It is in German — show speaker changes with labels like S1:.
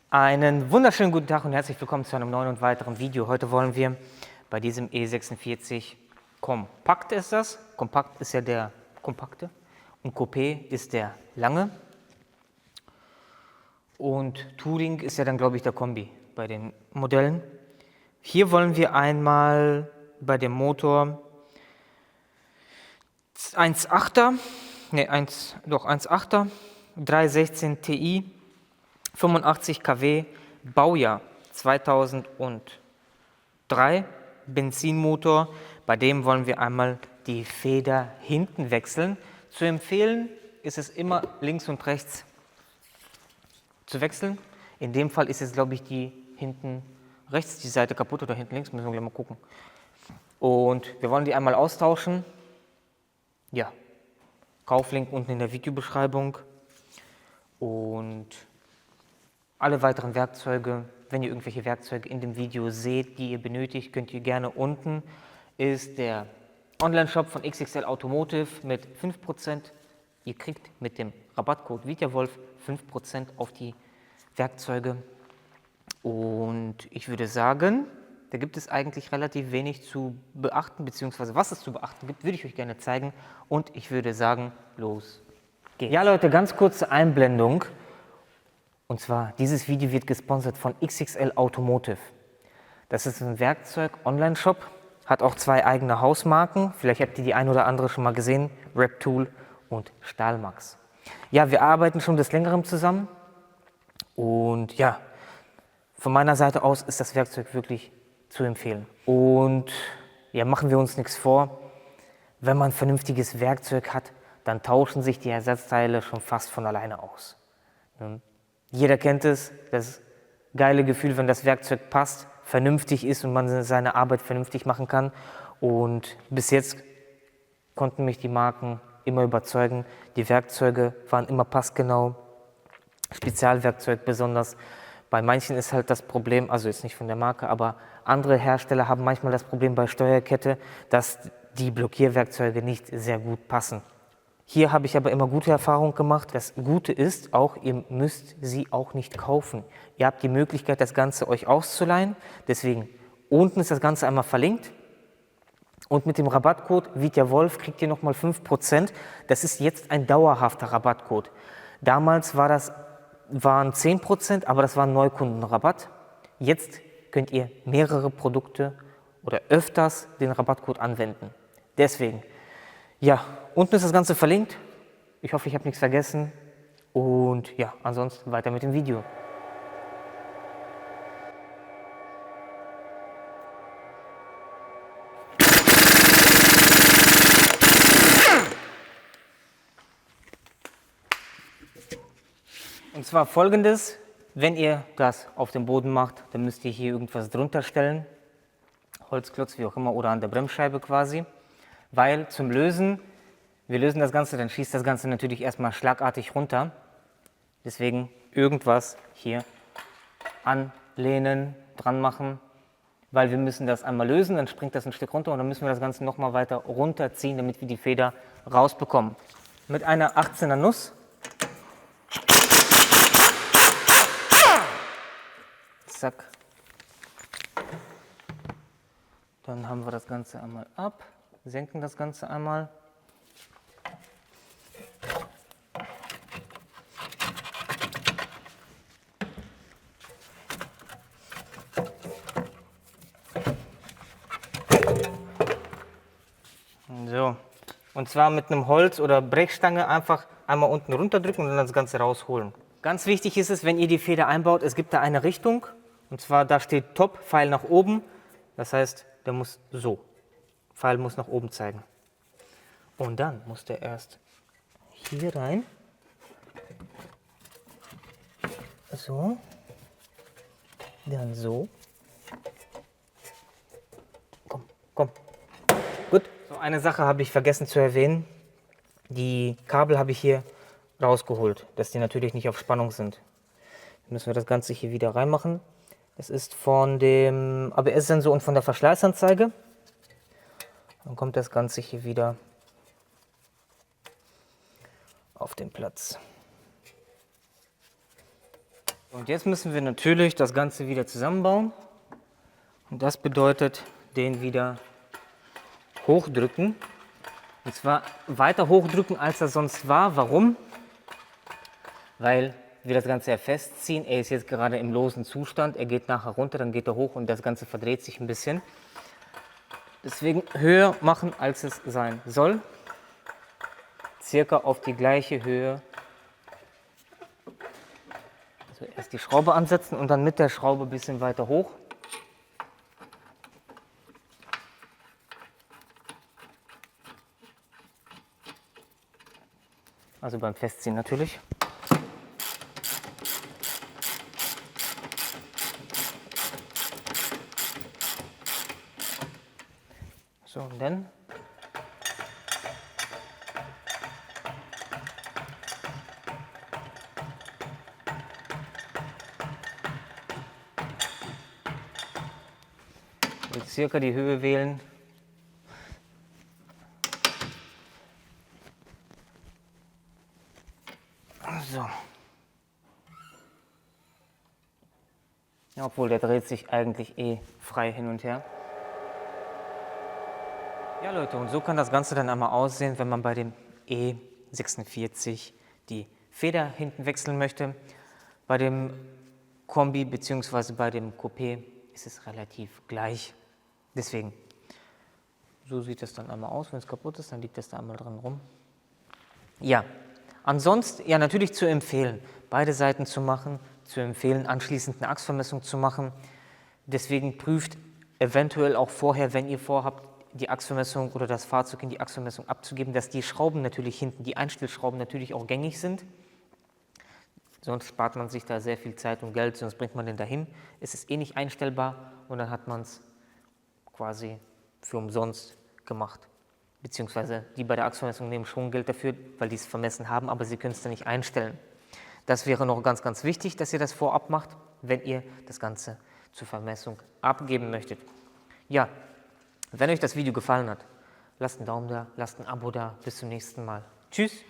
S1: Einen wunderschönen guten Tag und herzlich willkommen zu einem neuen und weiteren Video. Heute wollen wir bei diesem E46 Kompakt ist das. Kompakt ist ja der kompakte und Coupé ist der lange. Und Touring ist ja dann, glaube ich, der Kombi bei den Modellen. Hier wollen wir einmal bei dem Motor 1.8er, 1.8er, 316 Ti, 85 kW, Baujahr 2003, Benzinmotor. Bei dem wollen wir einmal die Feder hinten wechseln. Zu empfehlen ist es immer links und rechts zu wechseln. In dem Fall ist jetzt, glaube ich, die hinten rechts, die Seite kaputt oder hinten links, müssen wir gleich mal gucken. Und wir wollen die einmal austauschen. Ja, Kauflink unten in der Videobeschreibung. Und alle weiteren Werkzeuge, wenn ihr irgendwelche Werkzeuge in dem Video seht, die ihr benötigt, könnt ihr gerne unten, ist der Online-Shop von XXL Automotive mit 5%. Ihr kriegt mit dem Rabattcode VITJAWOLF 5% auf die Werkzeuge. Und ich würde sagen, da gibt es eigentlich relativ wenig zu beachten, beziehungsweise was es zu beachten gibt, würde ich euch gerne zeigen. Und ich würde sagen, los geht's. Ja Leute, ganz kurze Einblendung. Und zwar, dieses Video wird gesponsert von XXL Automotive. Das ist ein Werkzeug-Online-Shop, hat auch zwei eigene Hausmarken. Vielleicht habt ihr die ein oder andere schon mal gesehen, Reptool und Stahlmax. Ja, wir arbeiten schon des Längerem zusammen. Und ja, von meiner Seite aus ist das Werkzeug wirklich zu empfehlen. Und ja, machen wir uns nichts vor, wenn man ein vernünftiges Werkzeug hat, dann tauschen sich die Ersatzteile schon fast von alleine aus. Jeder kennt es, das geile Gefühl, wenn das Werkzeug passt, vernünftig ist und man seine Arbeit vernünftig machen kann. Und bis jetzt konnten mich die Marken immer überzeugen. Die Werkzeuge waren immer passgenau, Spezialwerkzeug besonders. Bei manchen ist halt das Problem, also jetzt nicht von der Marke, aber andere Hersteller haben manchmal das Problem bei Steuerkette, dass die Blockierwerkzeuge nicht sehr gut passen. Hier habe ich aber immer gute Erfahrungen gemacht. Das Gute ist auch, ihr müsst sie auch nicht kaufen. Ihr habt die Möglichkeit, das Ganze euch auszuleihen. Deswegen, unten ist das Ganze einmal verlinkt. Und mit dem Rabattcode VITJAWOLF kriegt ihr nochmal 5%. Das ist jetzt ein dauerhafter Rabattcode. Damals waren 10%, aber das war ein Neukundenrabatt. Jetzt könnt ihr mehrere Produkte oder öfters den Rabattcode anwenden. Deswegen, ja, unten ist das Ganze verlinkt. Ich hoffe, ich habe nichts vergessen. Und ja, ansonsten weiter mit dem Video. Und zwar folgendes: Wenn ihr das auf dem Boden macht, dann müsst ihr hier irgendwas drunter stellen. Holzklotz, wie auch immer, oder an der Bremsscheibe quasi. Weil zum Lösen, wir lösen das Ganze, dann schießt das Ganze natürlich erstmal schlagartig runter. Deswegen irgendwas hier anlehnen, dran machen, weil wir müssen das einmal lösen, dann springt das ein Stück runter und dann müssen wir das Ganze nochmal weiter runterziehen, damit wir die Feder rausbekommen. Mit einer 18er Nuss. Zack. Dann haben wir das Ganze einmal ab, senken das Ganze einmal. So, und zwar mit einem Holz- oder Brechstange einfach einmal unten runterdrücken und dann das Ganze rausholen. Ganz wichtig ist es, wenn ihr die Feder einbaut, es gibt da eine Richtung, und zwar da steht Top, Pfeil nach oben, das heißt, der muss so, Pfeil muss nach oben zeigen. Und dann muss der erst hier rein, so, dann so, komm. Gut, so eine Sache habe ich vergessen zu erwähnen. Die Kabel habe ich hier rausgeholt, dass die natürlich nicht auf Spannung sind. Dann müssen wir das Ganze hier wieder reinmachen. Das ist von dem ABS-Sensor und von der Verschleißanzeige. Dann kommt das Ganze hier wieder auf den Platz. Und jetzt müssen wir natürlich das Ganze wieder zusammenbauen. Und das bedeutet, den wieder hochdrücken. Und zwar weiter hochdrücken, als er sonst war. Warum? Weil wir das Ganze ja festziehen. Er ist jetzt gerade im losen Zustand. Er geht nachher runter, dann geht er hoch und das Ganze verdreht sich ein bisschen. Deswegen höher machen, als es sein soll. Circa auf die gleiche Höhe. Also erst die Schraube ansetzen und dann mit der Schraube ein bisschen weiter hoch. Also beim Festziehen natürlich. So, und dann circa die Höhe wählen. So. Ja, obwohl der dreht sich eigentlich eh frei hin und her. Ja Leute, und so kann das Ganze dann einmal aussehen, wenn man bei dem E46 die Feder hinten wechseln möchte. Bei dem Kombi bzw. bei dem Coupé ist es relativ gleich. Deswegen, so sieht es dann einmal aus. Wenn es kaputt ist, dann liegt das da einmal dran rum. Ja, ansonsten, ja natürlich zu empfehlen, beide Seiten zu machen, zu empfehlen, anschließend eine Achsvermessung zu machen. Deswegen prüft eventuell auch vorher, wenn ihr vorhabt, die Achsvermessung oder das Fahrzeug in die Achsvermessung abzugeben, dass die Schrauben natürlich hinten, die Einstellschrauben natürlich auch gängig sind. Sonst spart man sich da sehr viel Zeit und Geld, sonst bringt man den dahin. Es ist eh nicht einstellbar und dann hat man es quasi für umsonst gemacht. Beziehungsweise die bei der Achsvermessung nehmen schon Geld dafür, weil die es vermessen haben, aber sie können es dann nicht einstellen. Das wäre noch ganz, ganz wichtig, dass ihr das vorab macht, wenn ihr das Ganze zur Vermessung abgeben möchtet. Ja, wenn euch das Video gefallen hat, lasst einen Daumen da, lasst ein Abo da. Bis zum nächsten Mal. Tschüss!